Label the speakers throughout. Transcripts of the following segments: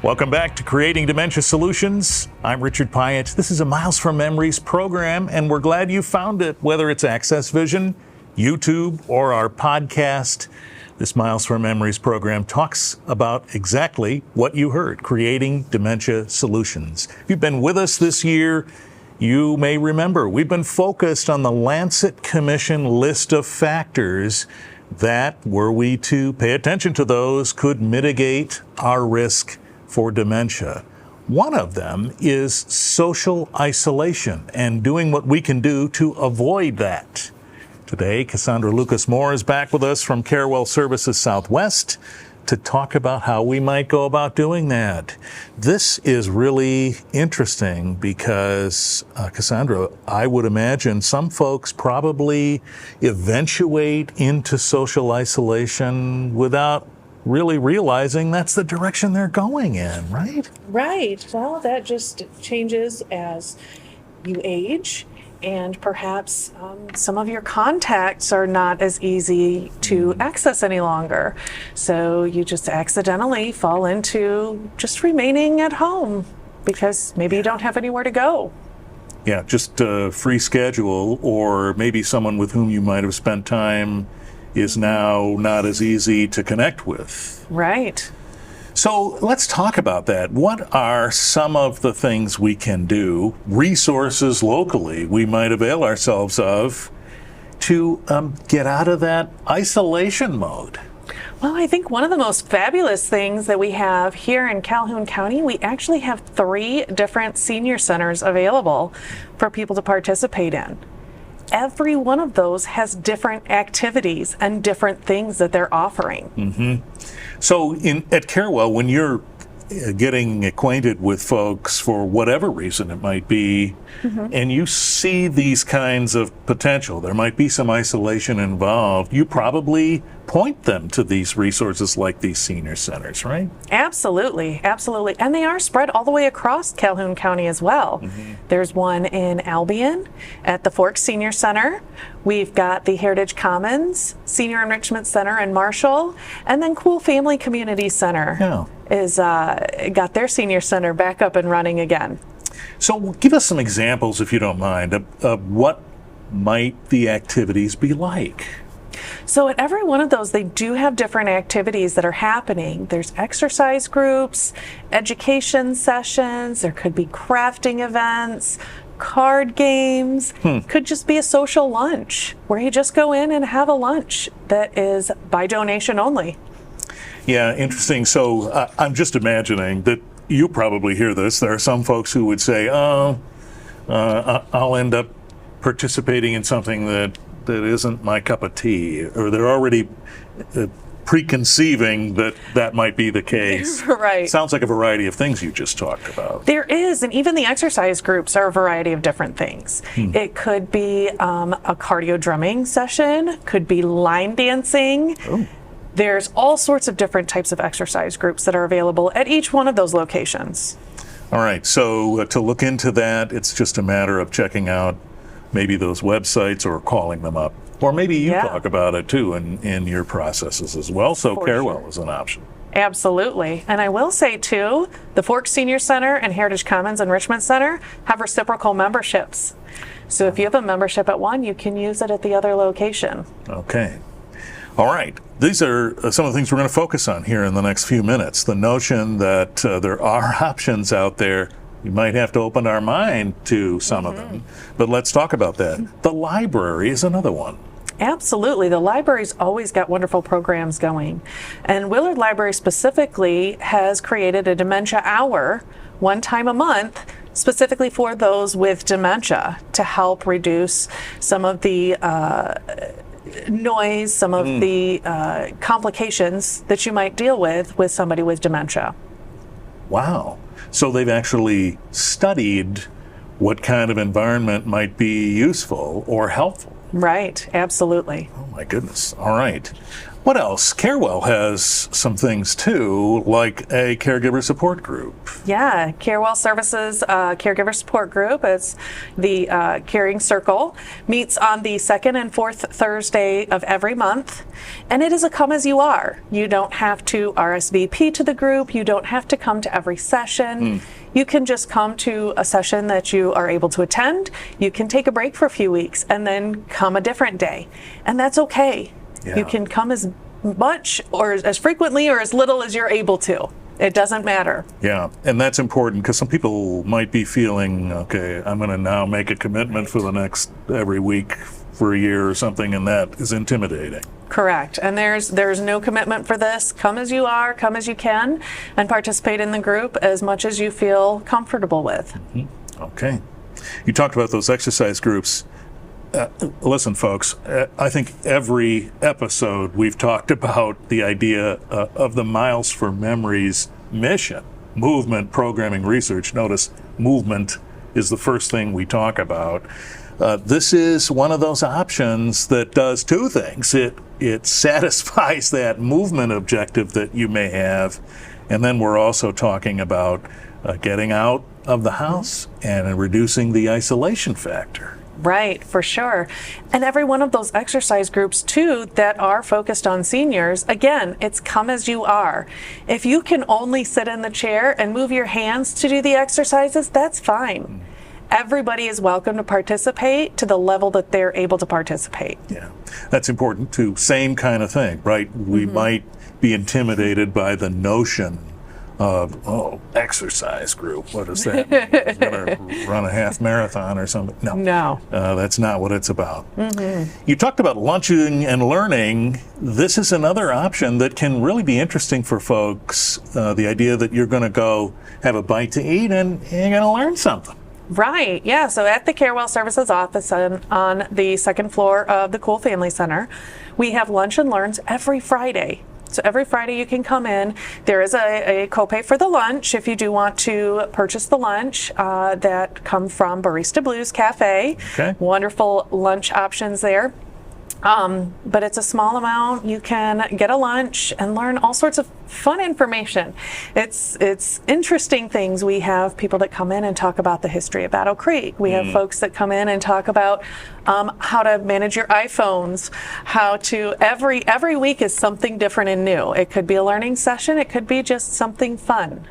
Speaker 1: Welcome back to Creating Dementia Solutions. I'm Richard Pyatt. This is a Miles from Memories program, and we're glad you found it, whether it's Access Vision, YouTube, or our podcast. This Miles from Memories program talks about exactly what you heard, creating dementia solutions. If you've been with us this year, you may remember we've been focused on the Lancet Commission list of factors that, were we to pay attention to those, could mitigate our risk for dementia. One of them is social isolation and doing what we can do to avoid that. Today, Cassandra Lucas-Moore is back with us from Carewell Services Southwest to talk about how we might go about doing that. This is really interesting because, Cassandra, I would imagine some folks probably eventuate into social isolation without really realizing that's the direction they're going in, right?
Speaker 2: Right. Well, that just changes as you age, and perhaps some of your contacts are not as easy to access any longer. So you just accidentally fall into just remaining at home because maybe you don't have anywhere to go.
Speaker 1: Yeah, just a free schedule, or maybe someone with whom you might have spent time is now not as easy to connect with.
Speaker 2: Right.
Speaker 1: So let's talk about that. What are some of the things we can do, resources locally we might avail ourselves of to get out of that isolation mode?
Speaker 2: Well, I think one of the most fabulous things that we have here in Calhoun County, we actually have 3 different senior centers available for people to participate in. Every one of those has different activities and different things that they're offering.
Speaker 1: Mm-hmm. So at Carewell, when you're getting acquainted with folks for whatever reason it might be, and you see these kinds of potential, there might be some isolation involved, you probably point them to these resources like these senior centers, right?
Speaker 2: Absolutely, absolutely. And they are spread all the way across Calhoun County as well. There's one in Albion at the Forks Senior Center. We've got the Heritage Commons Senior Enrichment Center in Marshall, and then Cool Family Community Center is got their senior center back up and running again.
Speaker 1: So give us some examples, if you don't mind, of what might the activities be like.
Speaker 2: So at every one of those, they do have different activities that are happening. There's exercise groups, education sessions, there could be crafting events, card games, could just be a social lunch where you just go in and have a lunch that is by donation only.
Speaker 1: Yeah, interesting. So I'm just imagining that you probably hear this. There are some folks who would say, I'll end up participating in something that isn't my cup of tea, or they're already preconceiving that might be the case.
Speaker 2: Right.
Speaker 1: Sounds like a variety of things you just talked about.
Speaker 2: There is, and even the exercise groups are a variety of different things. It could be a cardio drumming session, could be line dancing. There's all sorts of different types of exercise groups that are available at each one of those locations.
Speaker 1: All right, so to look into that, it's just a matter of checking out maybe those websites or calling them up. Or maybe you talk about it too in your processes as well, so Carewell is an option.
Speaker 2: Absolutely. And I will say too, the Forks Senior Center and Heritage Commons Enrichment Center have reciprocal memberships. So if you have a membership at one, you can use it at the other location.
Speaker 1: Okay. All right. These are some of the things we're going to focus on here in the next few minutes. The notion that there are options out there. We might have to open our mind to some of them, but let's talk about that. The library is another one.
Speaker 2: Absolutely. The library's always got wonderful programs going. And Willard Library specifically has created a dementia hour one time a month specifically for those with dementia to help reduce some of the noise, some of the complications that you might deal with somebody with dementia.
Speaker 1: Wow. So they've actually studied what kind of environment might be useful or helpful.
Speaker 2: Right, absolutely.
Speaker 1: Oh my goodness. All right. What else? Carewell has some things too, like a caregiver support group.
Speaker 2: Yeah, Carewell Services Caregiver Support Group. It's the Caring Circle. Meets on the second and fourth Thursday of every month. And it is a come as you are. You don't have to RSVP to the group. You don't have to come to every session. You can just come to a session that you are able to attend. You can take a break for a few weeks and then come a different day. And that's okay.
Speaker 1: Yeah.
Speaker 2: You can come as much or as frequently or as little as you're able to. It doesn't matter.
Speaker 1: Yeah, and that's important because some people might be feeling, okay, I'm going to now make a commitment for the next every week for a year or something, and that is intimidating.
Speaker 2: Correct. And there's no commitment for this. Come as you are, come as you can, and participate in the group as much as you feel comfortable with.
Speaker 1: Okay. You talked about those exercise groups. Listen, folks, I think every episode we've talked about the idea of the Miles for Memories mission, movement, programming, research. Notice movement is the first thing we talk about. This is one of those options that does two things. It satisfies that movement objective that you may have, and then we're also talking about getting out of the house and reducing the isolation factor.
Speaker 2: Right, for sure. And every one of those exercise groups, too, that are focused on seniors, again, it's come as you are. If you can only sit in the chair and move your hands to do the exercises, that's fine. Everybody is welcome to participate to the level that they're able to participate.
Speaker 1: Yeah, that's important too. Same kind of thing, right? We might be intimidated by the notion of, exercise group. What does that mean? Is going to run a half marathon or something? No. That's not what it's about. You talked about lunching and learning. This is another option that can really be interesting for folks. The idea that you're going to go have a bite to eat and you're going to learn something.
Speaker 2: Right, yeah. So at the Carewell Services office on the second floor of the Cool Family Center, we have lunch and learns every Friday. So every Friday you can come in. There is a copay for the lunch if you do want to purchase the lunch that come from Barista Blues Cafe.
Speaker 1: Okay.
Speaker 2: Wonderful lunch options there. But it's a small amount. You can get a lunch and learn all sorts of fun information. It's interesting things. We have people that come in and talk about the history of Battle Creek. We have folks that come in and talk about how to manage your iPhones, how to, every week is something different and new. It could be a learning session. It could be just something fun.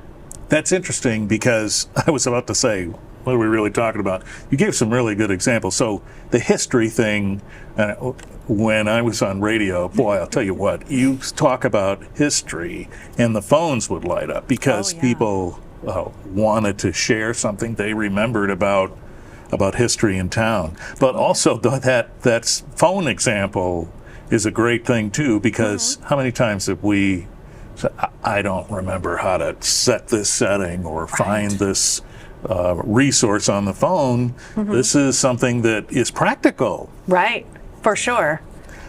Speaker 1: That's interesting because I was about to say, what are we really talking about? You gave some really good examples. So the history thing, when I was on radio, boy, I'll tell you what, you talk about history and the phones would light up because people wanted to share something they remembered about history in town. But also that phone example is a great thing too, because how many times have we said, I don't remember how to set this setting or find this resource on the phone. This is something that is practical.
Speaker 2: Right, for sure.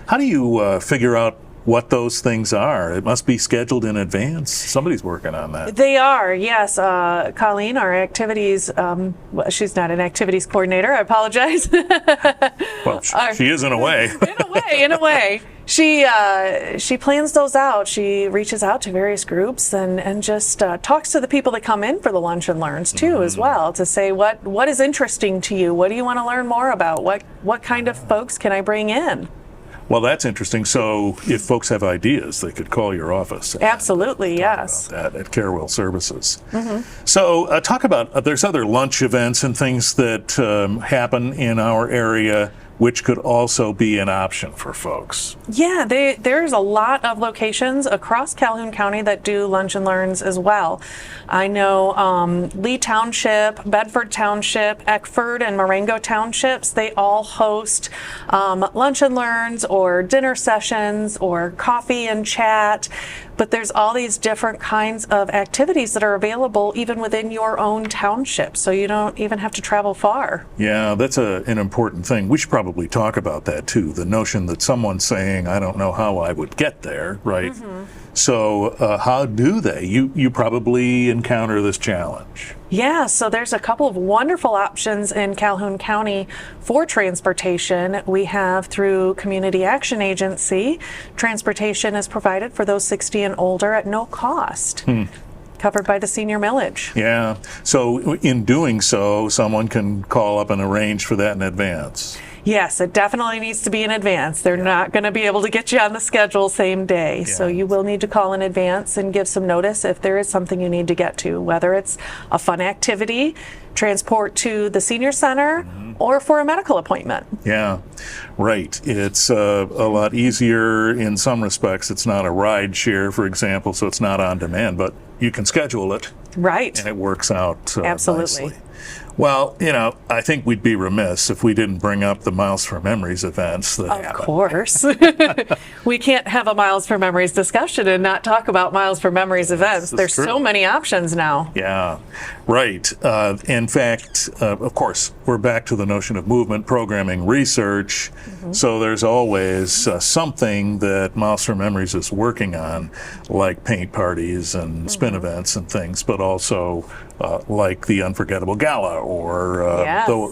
Speaker 1: How do you figure out what those things are? It must be scheduled in advance. Somebody's working on that.
Speaker 2: They are, yes. Colleen, our activities, she's not an activities coordinator, I apologize.
Speaker 1: Well, she is in a way.
Speaker 2: In a way. She plans those out. She reaches out to various groups and just talks to the people that come in for the lunch and learns too as well, to say what is interesting to you, what do you want to learn more about, what kind of folks can I bring in.
Speaker 1: Well, that's interesting. So if folks have ideas, they could call your office.
Speaker 2: Absolutely, yes.
Speaker 1: About that at Carewell Services. So talk about, there's other lunch events and things that happen in our area which could also be an option for folks.
Speaker 2: Yeah, there's a lot of locations across Calhoun County that do lunch and learns as well. I know Lee Township, Bedford Township, Eckford, and Marengo Townships, they all host lunch and learns or dinner sessions or coffee and chat. But there's all these different kinds of activities that are available even within your own township, so you don't even have to travel far.
Speaker 1: Yeah, that's an important thing. We should probably probably talk about that too. The notion that someone's saying, I don't know how I would get there, right? So how do they? You probably encounter this challenge.
Speaker 2: Yeah, so there's a couple of wonderful options in Calhoun County for transportation. We have through Community Action Agency, transportation is provided for those 60 and older at no cost. Covered by the senior millage.
Speaker 1: Yeah. So in doing so, someone can call up and arrange for that in advance.
Speaker 2: Yes, it definitely needs to be in advance. They're not going to be able to get you on the schedule same day. So you will need to call in advance and give some notice if there is something you need to get to, whether it's a fun activity, transport to the senior center, or for a medical appointment.
Speaker 1: Yeah, right. It's a lot easier in some respects. It's not a ride share, for example, so it's not on demand, but you can schedule it.
Speaker 2: Right.
Speaker 1: And it works out
Speaker 2: Absolutely.
Speaker 1: nicely. Well, I think we'd be remiss if we didn't bring up the Miles for Memories events that happen.
Speaker 2: Of course. We can't have a Miles for Memories discussion and not talk about Miles for Memories events. There's so many options now.
Speaker 1: Yeah, right. In fact, of course, we're back to the notion of movement programming research. So there's always something that Miles for Memories is working on, like paint parties and spin events and things, but also like the Unforgettable Gala or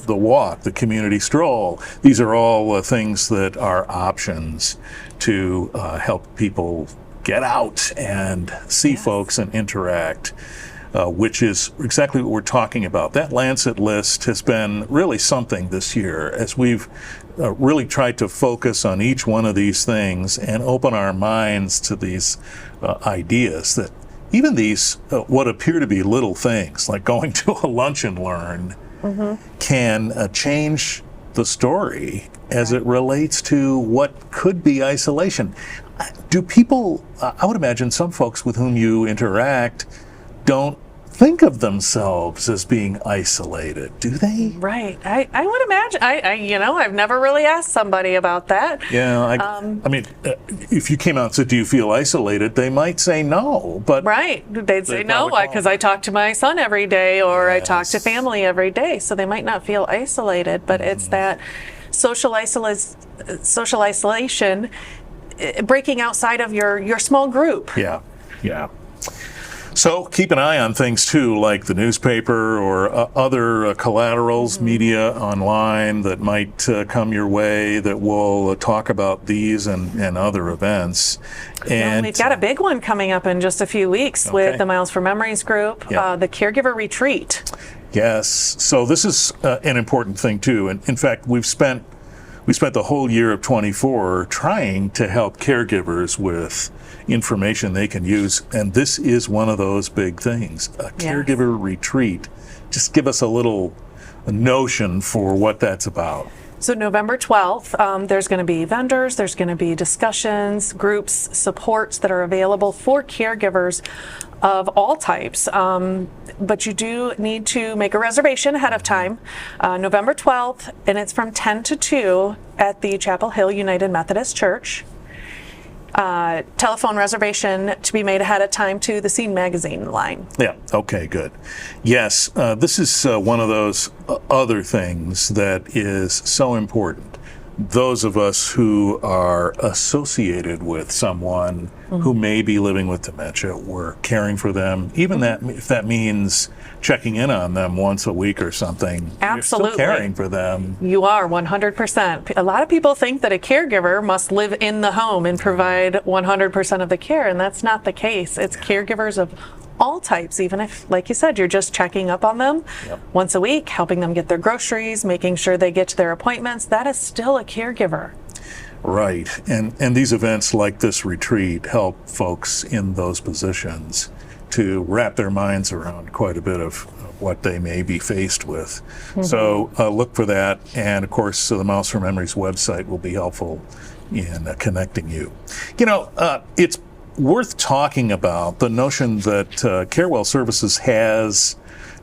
Speaker 1: the walk, the community stroll. These are all things that are options to help people get out and see folks and interact, which is exactly what we're talking about. That Lancet list has been really something this year as we've really tried to focus on each one of these things and open our minds to these ideas that even these, what appear to be little things, like going to a lunch and learn, can change the story as it relates to what could be isolation. Do people, I would imagine some folks with whom you interact don't think of themselves as being isolated, do they?
Speaker 2: Right. I would imagine. I've never really asked somebody about that.
Speaker 1: Yeah. I mean, if you came out and said, "Do you feel isolated?" they might say no, but
Speaker 2: right. They'd say no because I talk to my son every day, or I talk to family every day, so they might not feel isolated. But it's that social isolation, breaking outside of your small group.
Speaker 1: Yeah. Yeah. So keep an eye on things too, like the newspaper or other collaterals, media online that might come your way that will talk about these and other events. And
Speaker 2: we've got a big one coming up in just a few weeks with the Miles for Memories group, the Caregiver Retreat.
Speaker 1: Yes. So this is an important thing too. And in fact, we spent the whole year of 24 trying to help caregivers with information they can use, and this is one of those big things, a caregiver retreat. Just give us a little notion for what that's about.
Speaker 2: So November 12th, there's going to be vendors, there's going to be discussions, groups, supports that are available for caregivers of all types. But you do need to make a reservation ahead of time. November 12th, and it's from 10 to 2 at the Chapel Hill United Methodist Church. Telephone reservation to be made ahead of time to the Scene Magazine line.
Speaker 1: Yeah, okay, good. Yes, this is one of those other things that is so important. Those of us who are associated with someone who may be living with dementia, we're caring for them, even that if that means checking in on them once a week or something.
Speaker 2: Absolutely.
Speaker 1: You're still caring for them.
Speaker 2: You are 100%. A lot of people think that a caregiver must live in the home and provide 100% of the care, and that's not the case. It's caregivers of all types, even if, like you said, you're just checking up on them once a week, helping them get their groceries, making sure they get to their appointments. That is still a caregiver.
Speaker 1: Right. And these events like this retreat help folks in those positions to wrap their minds around quite a bit of what they may be faced with. So look for that. And of course, the Miles for Memories website will be helpful in connecting you. It's worth talking about the notion that CareWell Services has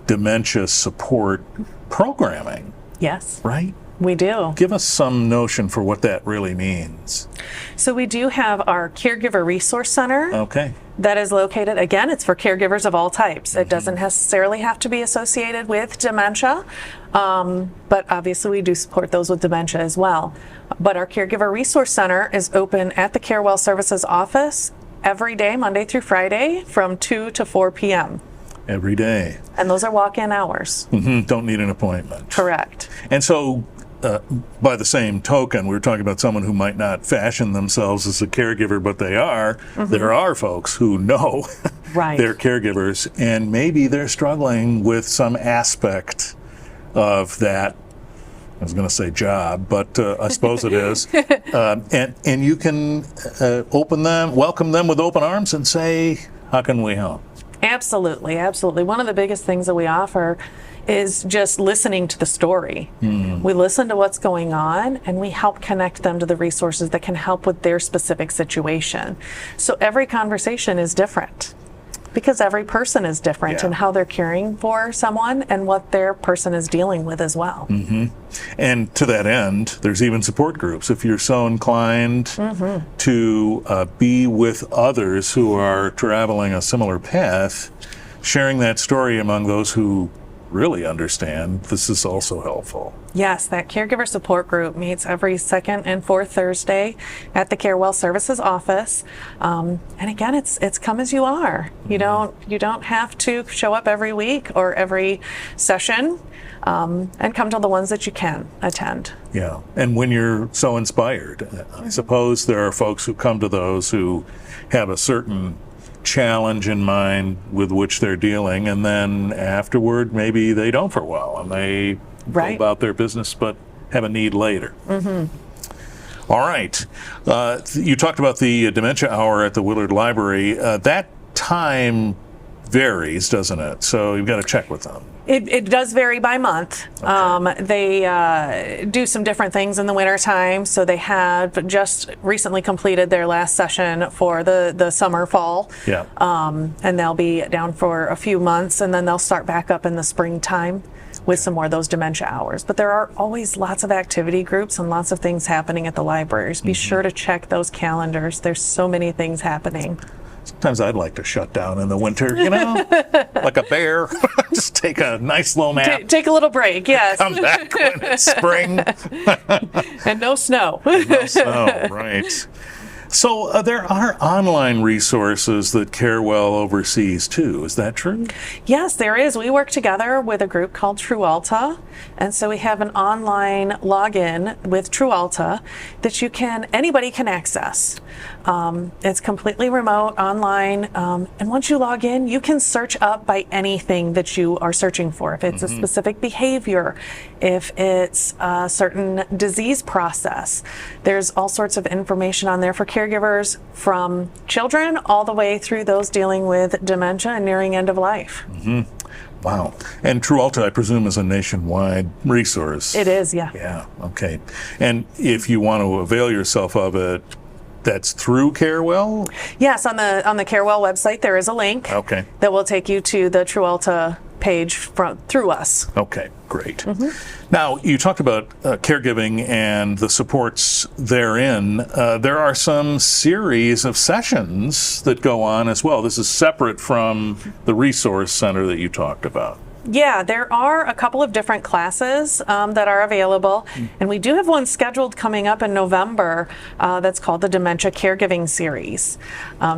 Speaker 1: dementia support programming.
Speaker 2: Yes.
Speaker 1: Right?
Speaker 2: We do.
Speaker 1: Give us some notion for what that really means.
Speaker 2: So we do have our Caregiver Resource Center.
Speaker 1: Okay.
Speaker 2: that is located, again, it's for caregivers of all types. It doesn't necessarily have to be associated with dementia, but obviously we do support those with dementia as well. But our Caregiver Resource Center is open at the CareWell Services office every day, Monday through Friday, from 2 to 4 p.m.
Speaker 1: Every day.
Speaker 2: And those are walk-in hours.
Speaker 1: Don't need an appointment.
Speaker 2: Correct.
Speaker 1: And so, by the same token, we were talking about someone who might not fashion themselves as a caregiver, but they are. There are folks who know
Speaker 2: Right.
Speaker 1: they're caregivers, and maybe they're struggling with some aspect of that. I was going to say job, but I suppose it is. And you can welcome them with open arms and say, how can we help?
Speaker 2: Absolutely, absolutely. One of the biggest things that we offer is just listening to the story. We listen to what's going on and we help connect them to the resources that can help with their specific situation. So every conversation is different because every person is different in how they're caring for someone and what their person is dealing with as well.
Speaker 1: And to that end, there's even support groups. If you're so inclined to be with others who are traveling a similar path, sharing that story among those who really understand, this is also helpful.
Speaker 2: Yes, that caregiver support group meets every second and fourth Thursday at the CareWell Services office. And again, it's come as you are. You don't have to show up every week or every session, and come to the ones that you can attend.
Speaker 1: Yeah, and when you're so inspired, I suppose there are folks who come to those who have a certain challenge in mind with which they're dealing, and then afterward maybe they don't for a while and they go about their business but have a need later. All right, you talked about the dementia hour at the Willard Library. That time varies, doesn't it? So you've got to check with them.
Speaker 2: It does vary by month. They do some different things in the wintertime. So they have just recently completed their last session for the summer, fall. And they'll be down for a few months, and then they'll start back up in the springtime with some more of those dementia hours. But there are always lots of activity groups and lots of things happening at the libraries. Be sure to check those calendars. There's so many things happening.
Speaker 1: Sometimes I'd like to shut down in the winter, like a bear. Just take a nice little nap.
Speaker 2: Take a little break, yes.
Speaker 1: Come back when it's spring.
Speaker 2: And no snow.
Speaker 1: No snow, right. So there are online resources that CareWell oversees too. Is that true?
Speaker 2: Yes, there is. We work together with a group called TruAlta, and so we have an online login with TruAlta that anybody can access. It's completely remote, online, and once you log in, you can search up by anything that you are searching for. If it's a specific behavior, if it's a certain disease process, there's all sorts of information on there for caregivers from children all the way through those dealing with dementia and nearing end of life.
Speaker 1: Wow. And TruAlta, I presume, is a nationwide resource.
Speaker 2: It is, yeah.
Speaker 1: Yeah, okay. And if you want to avail yourself of it, that's through CareWell?
Speaker 2: Yes, on the CareWell website there is a link that will take you to the TruAlta page through us.
Speaker 1: Okay, great. Now, you talked about caregiving and the supports therein. There are some series of sessions that go on as well. This is separate from the resource center that you talked about.
Speaker 2: Yeah, there are a couple of different classes that are available, and we do have one scheduled coming up in November that's called the Dementia Caregiving Series.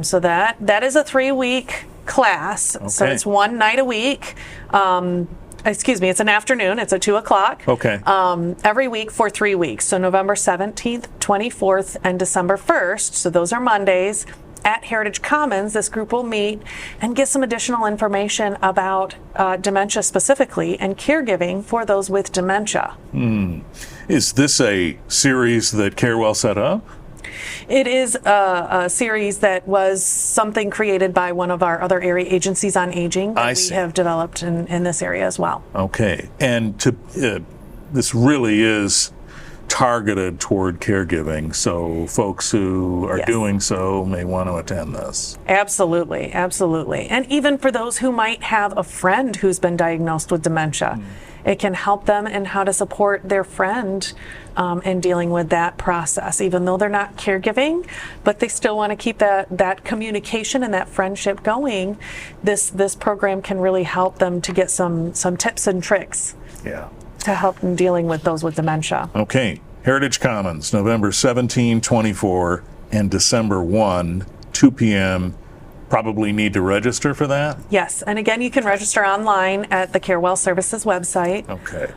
Speaker 2: So that is a 3-week class, so it's one night a week. It's an afternoon, it's at 2 o'clock. Every week for 3 weeks, so November 17th, 24th, and December 1st, so those are Mondays. At Heritage Commons, this group will meet and get some additional information about dementia specifically and caregiving for those with dementia.
Speaker 1: Is this a series that CareWell set up?
Speaker 2: It is a series that was something created by one of our other area agencies on aging that we have developed in this area as well.
Speaker 1: Okay, and this really is targeted toward caregiving. So folks who are doing so may want to attend this.
Speaker 2: Absolutely, absolutely. And even for those who might have a friend who's been diagnosed with dementia, it can help them in how to support their friend in dealing with that process, even though they're not caregiving, but they still want to keep that communication and that friendship going. This program can really help them to get some tips and tricks to help them dealing with those with dementia.
Speaker 1: Okay, Heritage Commons, November 17, 24, and December 1, 2 p.m. Probably need to register for that?
Speaker 2: Yes, and again, you can register online at the CareWell Services website.
Speaker 1: Okay.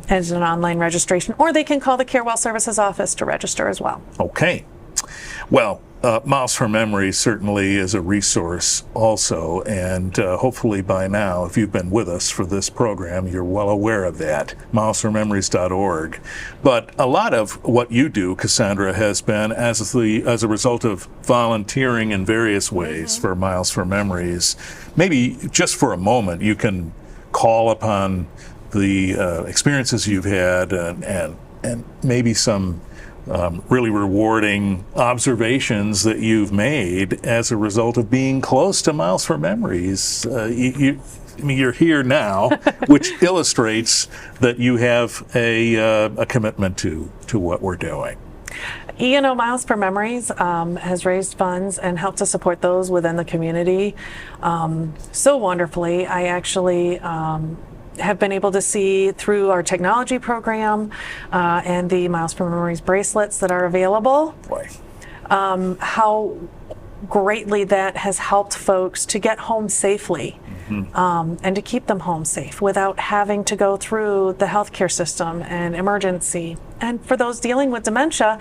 Speaker 2: As an online registration, or they can call the CareWell Services office to register as well.
Speaker 1: Okay. Well, Miles for Memory certainly is a resource also, and hopefully by now, if you've been with us for this program, you're well aware of that, milesformemories.org. But a lot of what you do, Cassandra, has been as a result of volunteering in various ways for Miles for Memories. Maybe just for a moment, you can call upon the experiences you've had and maybe some really rewarding observations that you've made as a result of being close to Miles for Memories. You're here now, which illustrates that you have a commitment to what we're doing.
Speaker 2: You know, Miles for Memories has raised funds and helped to support those within the community so wonderfully. I actually have been able to see through our technology program and the Miles for Memories bracelets that are available, how greatly that has helped folks to get home safely and to keep them home safe without having to go through the healthcare system and emergency. And for those dealing with dementia,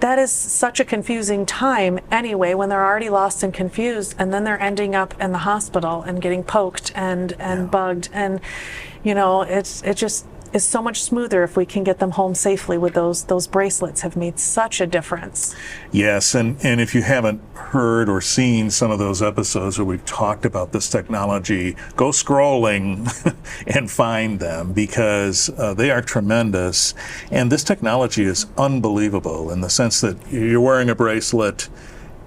Speaker 2: that is such a confusing time anyway, when they're already lost and confused, and then they're ending up in the hospital and getting poked and bugged. And, you know, it just is so much smoother if we can get them home safely with those bracelets. Have made such a difference.
Speaker 1: Yes, and if you haven't heard or seen some of those episodes where we've talked about this technology, go scrolling and find them, because they are tremendous. And this technology is unbelievable in the sense that you're wearing a bracelet,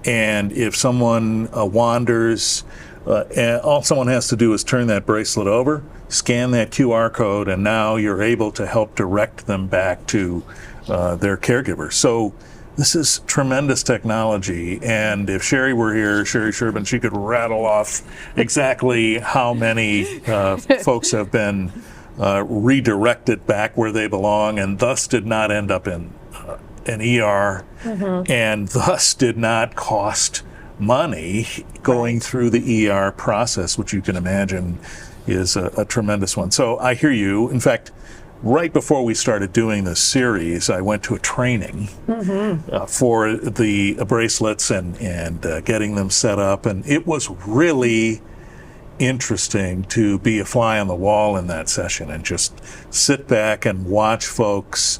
Speaker 1: and if someone wanders, all someone has to do is turn that bracelet over, scan that QR code, and now you're able to help direct them back to their caregiver. So this is tremendous technology, and if Sherry were here, Sherry Sherbin, she could rattle off exactly how many folks have been redirected back where they belong, and thus did not end up in an ER, and thus did not cost money going through the ER process, which you can imagine is a tremendous one. So I hear you. In fact, right before we started doing this series, I went to a training for the bracelets and getting them set up, and it was really interesting to be a fly on the wall in that session and just sit back and watch folks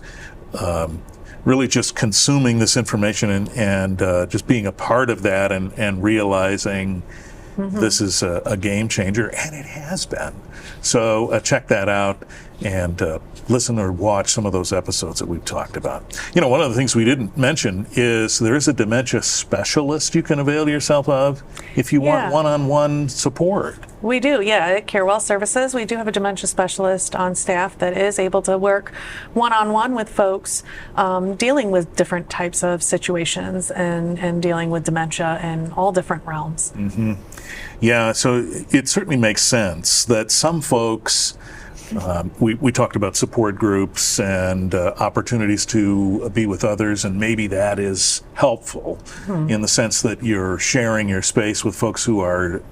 Speaker 1: really just consuming this information and just being a part of that and realizing this is a game changer, and it has been. So check that out and listen or watch some of those episodes that we've talked about. You know, one of the things we didn't mention is there is a dementia specialist you can avail yourself of if you want one-on-one support.
Speaker 2: We do, at CareWell Services, we do have a dementia specialist on staff that is able to work one-on-one with folks dealing with different types of situations and dealing with dementia in all different realms. Yeah,
Speaker 1: so it certainly makes sense that some folks, we talked about support groups and opportunities to be with others, and maybe that is helpful in the sense that you're sharing your space with folks who are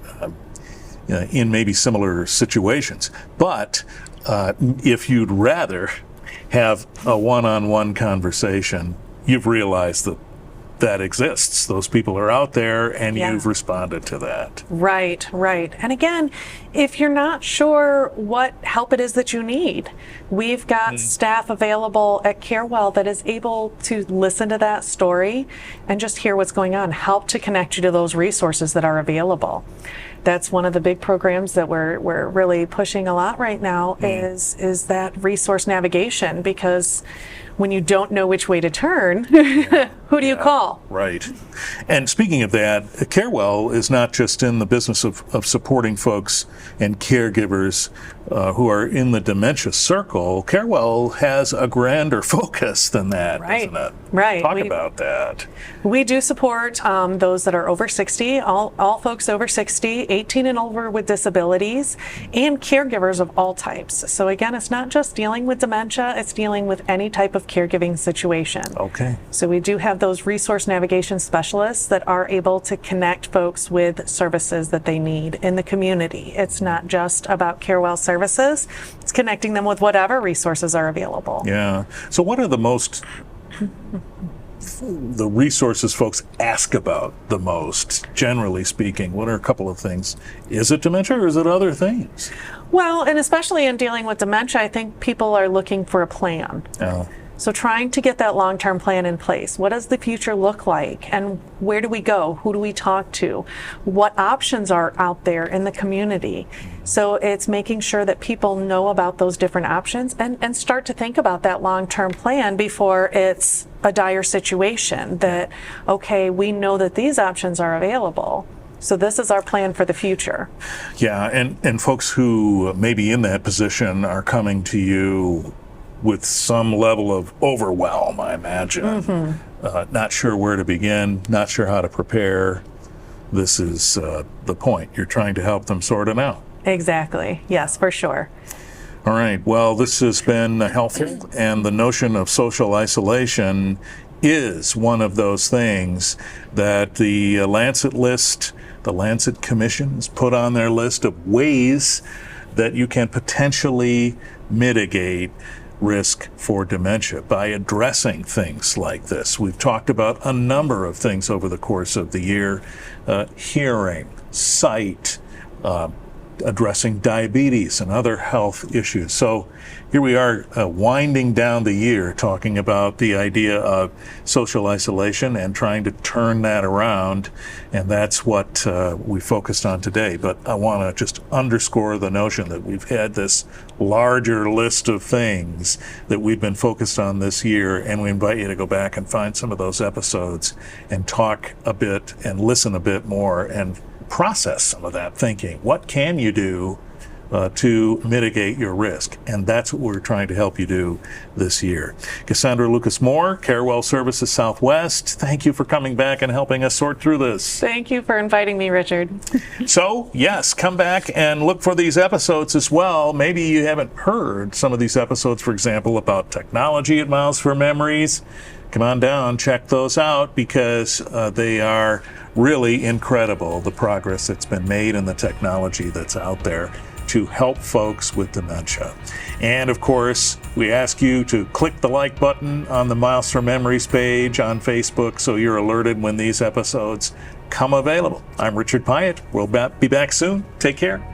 Speaker 1: in maybe similar situations. But if you'd rather have a one-on-one conversation, you've realized that exists. Those people are out there, and you've responded to that.
Speaker 2: Right. And again, if you're not sure what help it is that you need, we've got staff available at CareWell that is able to listen to that story and just hear what's going on, help to connect you to those resources that are available. That's one of the big programs that we're really pushing a lot right now is that resource navigation, because when you don't know which way to turn, who do you call?
Speaker 1: Right. And speaking of that, Carewell is not just in the business of supporting folks and caregivers who are in the dementia circle. Carewell has a grander focus than that, doesn't it?
Speaker 2: Right.
Speaker 1: Talk about that.
Speaker 2: We do support those that are over 60, all folks over 60, 18 and over with disabilities, and caregivers of all types. So again, it's not just dealing with dementia, it's dealing with any type of caregiving situation.
Speaker 1: Okay.
Speaker 2: So we do have those resource navigation specialists that are able to connect folks with services that they need in the community. It's not just about Carewell services, it's connecting them with whatever resources are available.
Speaker 1: Yeah. So what are the resources folks ask about the most, generally speaking? What are a couple of things? Is it dementia or is it other things?
Speaker 2: Well, and especially in dealing with dementia, I think people are looking for a plan.
Speaker 1: Oh.
Speaker 2: So trying to get that long-term plan in place. What does the future look like? And where do we go? Who do we talk to? What options are out there in the community? So it's making sure that people know about those different options and start to think about that long-term plan before it's a dire situation that, okay, we know that these options are available. So this is our plan for the future.
Speaker 1: Yeah, and folks who may be in that position are coming to you with some level of overwhelm, I imagine. Not sure where to begin, not sure how to prepare. This is the point. You're trying to help them sort it out.
Speaker 2: Exactly. Yes, for sure.
Speaker 1: All right. Well, this has been helpful, and the notion of social isolation is one of those things that the Lancet list, the Lancet Commission has put on their list of ways that you can potentially mitigate risk for dementia by addressing things like this. We've talked about a number of things over the course of the year: hearing, sight, addressing diabetes and other health issues. So here we are winding down the year talking about the idea of social isolation and trying to turn that around, and that's what we focused on today. But I want to just underscore the notion that we've had this larger list of things that we've been focused on this year, and we invite you to go back and find some of those episodes and talk a bit and listen a bit more and process some of that thinking. What can you do to mitigate your risk? And that's what we're trying to help you do this year. Cassandra Lucas-Moore, Carewell Services Southwest, thank you for coming back and helping us sort through this.
Speaker 2: Thank you for inviting me, Richard.
Speaker 1: So, yes, come back and look for these episodes as well. Maybe you haven't heard some of these episodes, for example, about technology at Miles for Memories. Come on down, check those out, because they are really incredible, the progress that's been made and the technology that's out there to help folks with dementia. And of course, we ask you to click the like button on the Miles for Memories page on Facebook so you're alerted when these episodes come available. I'm Richard Pyatt. We'll be back soon. Take care.